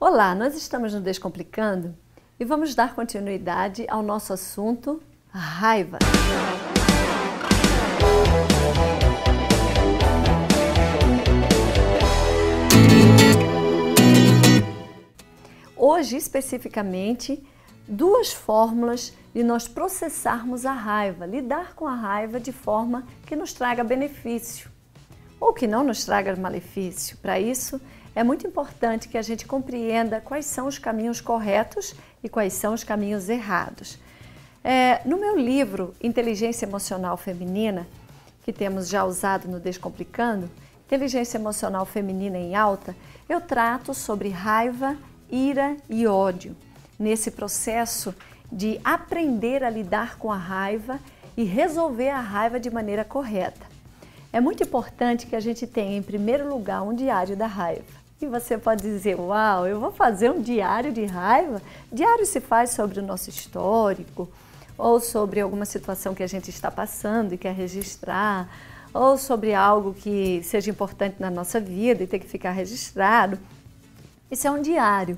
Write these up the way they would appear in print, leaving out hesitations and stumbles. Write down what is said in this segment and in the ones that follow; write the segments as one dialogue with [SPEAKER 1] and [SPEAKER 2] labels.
[SPEAKER 1] Olá, nós estamos no Descomplicando e vamos dar continuidade ao nosso assunto raiva. Hoje, especificamente, duas fórmulas de nós processarmos a raiva, lidar com a raiva de forma que nos traga benefício ou que não nos traga malefício. Para isso, é muito importante que a gente compreenda quais são os caminhos corretos e quais são os caminhos errados. No meu livro Inteligência Emocional Feminina, que temos já usado no Descomplicando, Inteligência Emocional Feminina em Alta, eu trato sobre raiva, ira e ódio, nesse processo de aprender a lidar com a raiva e resolver a raiva de maneira correta. É muito importante que a gente tenha, em primeiro lugar, um diário da raiva. E você pode dizer, uau, eu vou fazer um diário de raiva? Diário se faz sobre o nosso histórico, ou sobre alguma situação que a gente está passando e quer registrar, ou sobre algo que seja importante na nossa vida e tem que ficar registrado. Isso é um diário,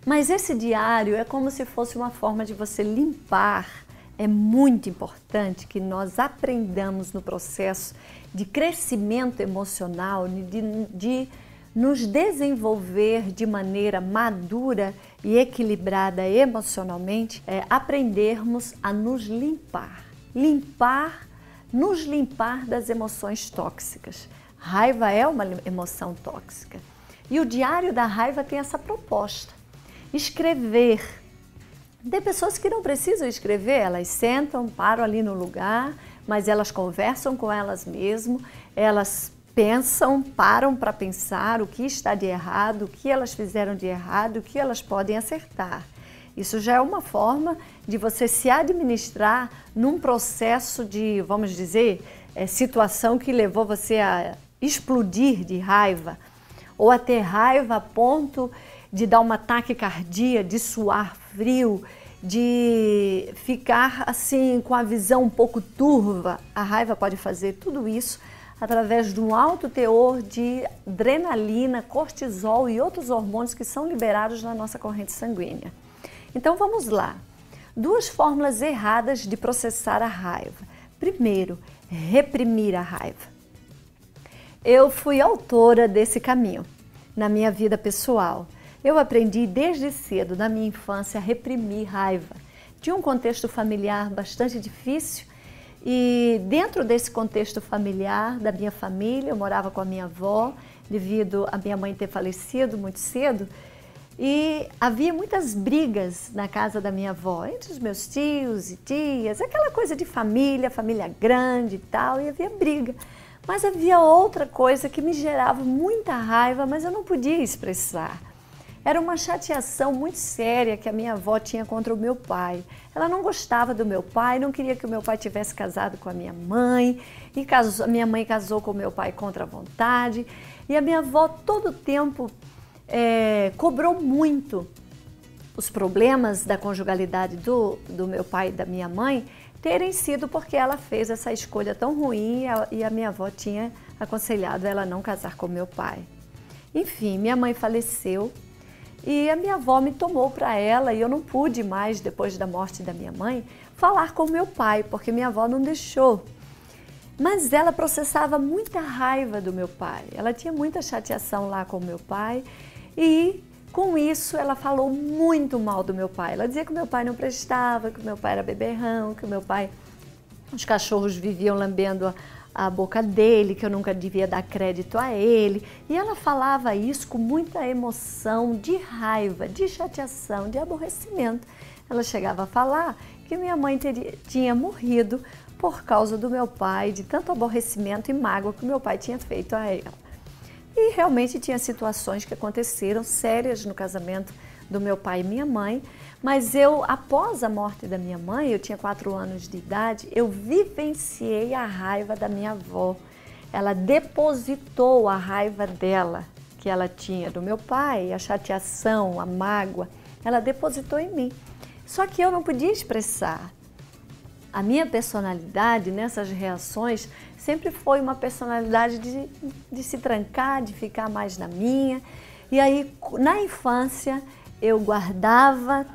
[SPEAKER 1] mas esse diário é como se fosse uma forma de você limpar. É muito importante que nós aprendamos no processo de crescimento emocional, de nos desenvolver de maneira madura e equilibrada emocionalmente, aprendermos a nos limpar. Nos limpar das emoções tóxicas. Raiva é uma emoção tóxica. E o diário da raiva tem essa proposta. Escrever. Tem pessoas que não precisam escrever, elas sentam, param ali no lugar, mas elas conversam com elas mesmas, elas pensam, param para pensar o que está de errado, o que elas fizeram de errado, o que elas podem acertar. Isso já é uma forma de você se administrar num processo de, vamos dizer, situação que levou você a explodir de raiva, ou a ter raiva a ponto de dar uma taquicardia, de suar frio, de ficar assim com a visão um pouco turva. A raiva pode fazer tudo isso através de um alto teor de adrenalina, cortisol e outros hormônios que são liberados na nossa corrente sanguínea. Então vamos lá. Duas fórmulas erradas de processar a raiva. Primeiro, reprimir a raiva. Eu fui autora desse caminho na minha vida pessoal. Eu aprendi desde cedo, na minha infância, a reprimir raiva. Tinha um contexto familiar bastante difícil e dentro desse contexto familiar, da minha família, eu morava com a minha avó, devido a minha mãe ter falecido muito cedo, e havia muitas brigas na casa da minha avó, entre os meus tios e tias, aquela coisa de família, família grande e tal, e havia briga. Mas havia outra coisa que me gerava muita raiva, mas eu não podia expressar. Era uma chateação muito séria que a minha avó tinha contra o meu pai. Ela não gostava do meu pai, não queria que o meu pai tivesse casado com a minha mãe, e a minha mãe casou com o meu pai contra a vontade. E a minha avó todo o tempo cobrou muito os problemas da conjugalidade do meu pai e da minha mãe terem sido porque ela fez essa escolha tão ruim e a minha avó tinha aconselhado ela a não casar com meu pai. Enfim, minha mãe faleceu. E a minha avó me tomou para ela e eu não pude mais, depois da morte da minha mãe, falar com meu pai, porque minha avó não deixou. Mas ela processava muita raiva do meu pai, ela tinha muita chateação lá com o meu pai e com isso ela falou muito mal do meu pai. Ela dizia que o meu pai não prestava, que o meu pai era beberrão, que o meu pai, os cachorros viviam lambendo a boca dele, que eu nunca devia dar crédito a ele. E ela falava isso com muita emoção, de raiva, de chateação, de aborrecimento. Ela chegava a falar que minha mãe tinha morrido por causa do meu pai, de tanto aborrecimento e mágoa que o meu pai tinha feito a ela. E realmente tinha situações que aconteceram sérias no casamento do meu pai e minha mãe, mas eu, após a morte da minha mãe, eu tinha 4 anos de idade, eu vivenciei a raiva da minha avó. Ela depositou a raiva dela, que ela tinha do meu pai, a chateação, a mágoa, ela depositou em mim. Só que eu não podia expressar. A minha personalidade nessas reações sempre foi uma personalidade de se trancar, de ficar mais na minha. E aí, na infância, eu guardava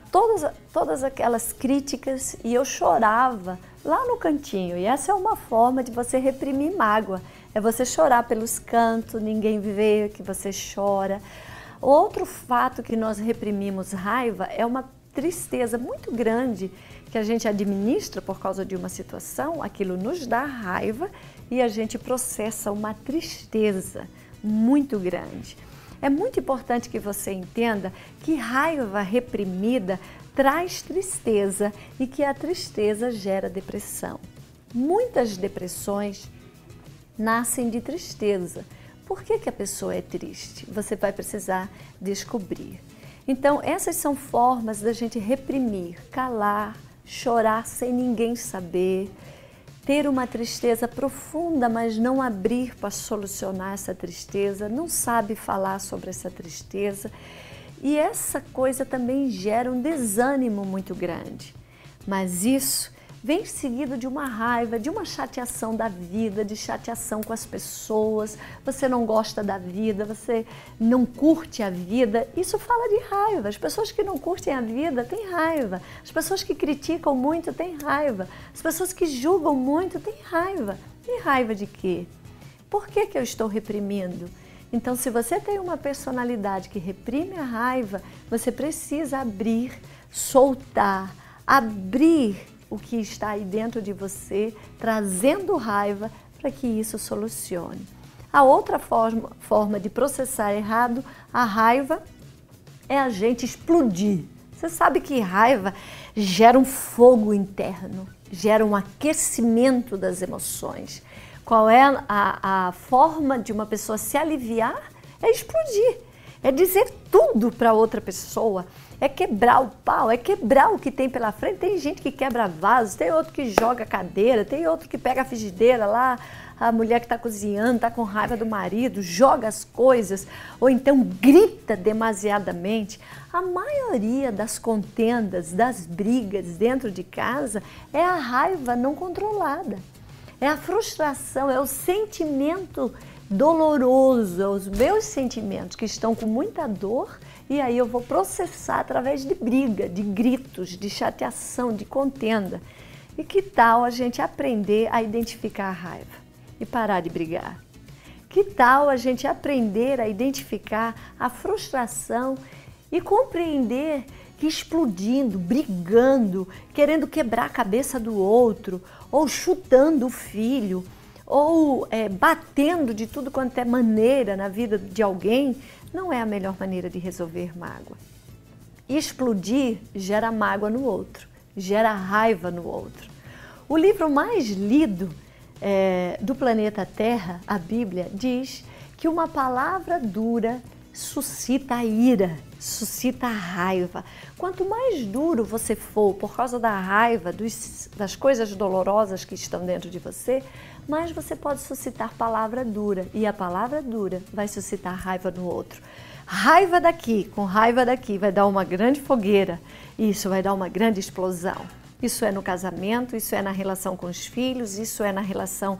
[SPEAKER 1] todas aquelas críticas e eu chorava lá no cantinho. E essa é uma forma de você reprimir mágoa. É você chorar pelos cantos, ninguém vê que você chora. Outro fato que nós reprimimos raiva é uma tristeza muito grande que a gente administra por causa de uma situação, aquilo nos dá raiva e a gente processa uma tristeza muito grande. É muito importante que você entenda que raiva reprimida traz tristeza e que a tristeza gera depressão. Muitas depressões nascem de tristeza. Por que a pessoa é triste? Você vai precisar descobrir. Então, essas são formas da gente reprimir, calar, chorar sem ninguém saber, ter uma tristeza profunda, mas não abrir para solucionar essa tristeza, não sabe falar sobre essa tristeza. E essa coisa também gera um desânimo muito grande. Mas isso vem seguido de uma raiva, de uma chateação da vida, de chateação com as pessoas, você não gosta da vida, você não curte a vida, isso fala de raiva. As pessoas que não curtem a vida têm raiva, as pessoas que criticam muito têm raiva, as pessoas que julgam muito têm raiva. E raiva de quê? Por que eu estou reprimindo? Então, se você tem uma personalidade que reprime a raiva, você precisa abrir, soltar, abrir o que está aí dentro de você, trazendo raiva para que isso solucione. A outra forma de processar errado a raiva é a gente explodir. Você sabe que raiva gera um fogo interno, gera um aquecimento das emoções. Qual é a forma de uma pessoa se aliviar? É explodir, é dizer tudo para outra pessoa. É quebrar o pau, é quebrar o que tem pela frente. Tem gente que quebra vasos, tem outro que joga cadeira, tem outro que pega a frigideira lá, a mulher que está cozinhando, está com raiva do marido, joga as coisas, ou então grita demasiadamente. A maioria das contendas, das brigas dentro de casa é a raiva não controlada. É a frustração, é o sentimento doloroso, é os meus sentimentos que estão com muita dor. E aí eu vou processar através de briga, de gritos, de chateação, de contenda. E que tal a gente aprender a identificar a raiva e parar de brigar? Que tal a gente aprender a identificar a frustração e compreender que explodindo, brigando, querendo quebrar a cabeça do outro, ou chutando o filho, ou batendo de tudo quanto é maneira na vida de alguém, não é a melhor maneira de resolver mágoa. Explodir gera mágoa no outro, gera raiva no outro. O livro mais lido do planeta Terra, a Bíblia, diz que uma palavra dura suscita a ira, suscita a raiva. Quanto mais duro você for por causa da raiva, das coisas dolorosas que estão dentro de você, mais você pode suscitar palavra dura. E a palavra dura vai suscitar raiva no outro. Raiva daqui, com raiva daqui, vai dar uma grande fogueira. Isso vai dar uma grande explosão. Isso é no casamento, isso é na relação com os filhos, isso é na relação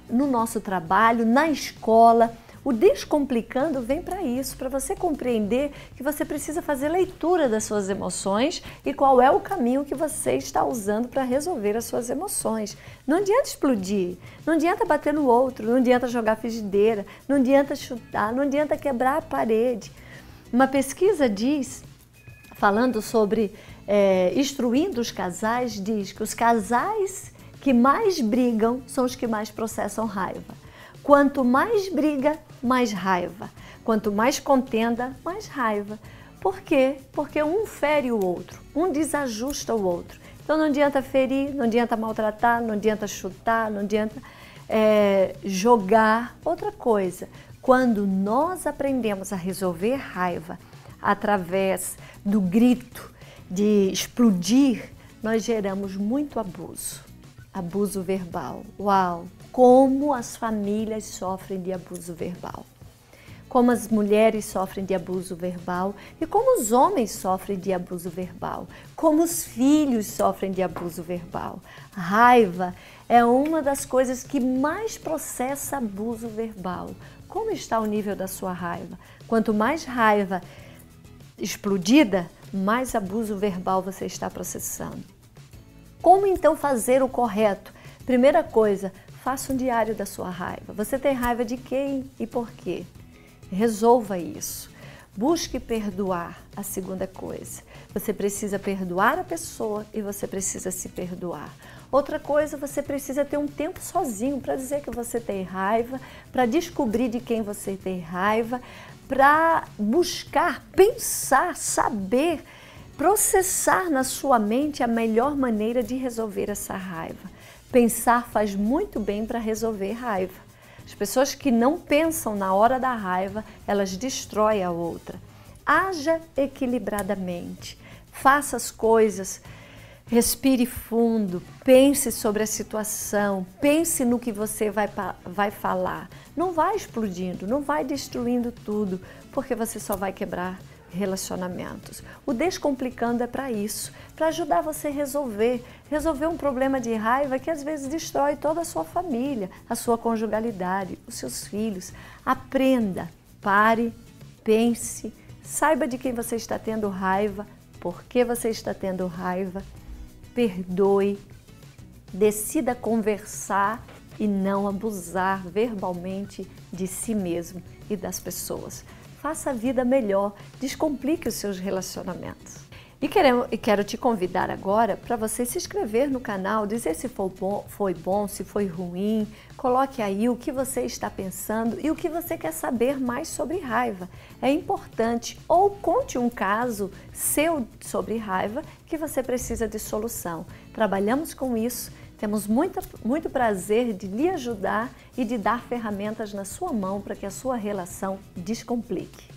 [SPEAKER 1] no nosso trabalho, na escola. O Descomplicando vem para isso, para você compreender que você precisa fazer leitura das suas emoções e qual é o caminho que você está usando para resolver as suas emoções. Não adianta explodir, não adianta bater no outro, não adianta jogar frigideira, não adianta chutar, não adianta quebrar a parede. Uma pesquisa diz, falando sobre instruindo os casais, diz que os casais que mais brigam são os que mais processam raiva. Quanto mais briga, mais raiva. Quanto mais contenda, mais raiva. Por quê? Porque um fere o outro, um desajusta o outro. Então não adianta ferir, não adianta maltratar, não adianta chutar, não adianta jogar. Outra coisa, quando nós aprendemos a resolver raiva através do grito, de explodir, nós geramos muito abuso. Abuso verbal. Uau! Como as famílias sofrem de abuso verbal. Como as mulheres sofrem de abuso verbal e como os homens sofrem de abuso verbal. Como os filhos sofrem de abuso verbal. Raiva é uma das coisas que mais processa abuso verbal. Como está o nível da sua raiva? Quanto mais raiva explodida, mais abuso verbal você está processando. Como então fazer o correto? Primeira coisa, faça um diário da sua raiva. Você tem raiva de quem e por quê? Resolva isso. Busque perdoar, a segunda coisa. Você precisa perdoar a pessoa e você precisa se perdoar. Outra coisa, você precisa ter um tempo sozinho para dizer que você tem raiva, para descobrir de quem você tem raiva, para buscar, pensar, saber, processar na sua mente a melhor maneira de resolver essa raiva. Pensar faz muito bem para resolver raiva. As pessoas que não pensam na hora da raiva, elas destroem a outra. Haja equilibradamente, faça as coisas, respire fundo, pense sobre a situação, pense no que você vai falar. Não vai explodindo, não vai destruindo tudo, porque você só vai quebrar relacionamentos. O Descomplicando é para isso, para ajudar você a resolver um problema de raiva que às vezes destrói toda a sua família, a sua conjugalidade, os seus filhos. Aprenda, pare, pense, saiba de quem você está tendo raiva, por que você está tendo raiva, perdoe, decida conversar e não abusar verbalmente de si mesmo e das pessoas. Faça a vida melhor, descomplique os seus relacionamentos. E quero te convidar agora para você se inscrever no canal, dizer se foi bom, se foi ruim, coloque aí o que você está pensando e o que você quer saber mais sobre raiva. É importante, ou conte um caso seu sobre raiva que você precisa de solução. Trabalhamos com isso, temos muito prazer de lhe ajudar e de dar ferramentas na sua mão para que a sua relação descomplique.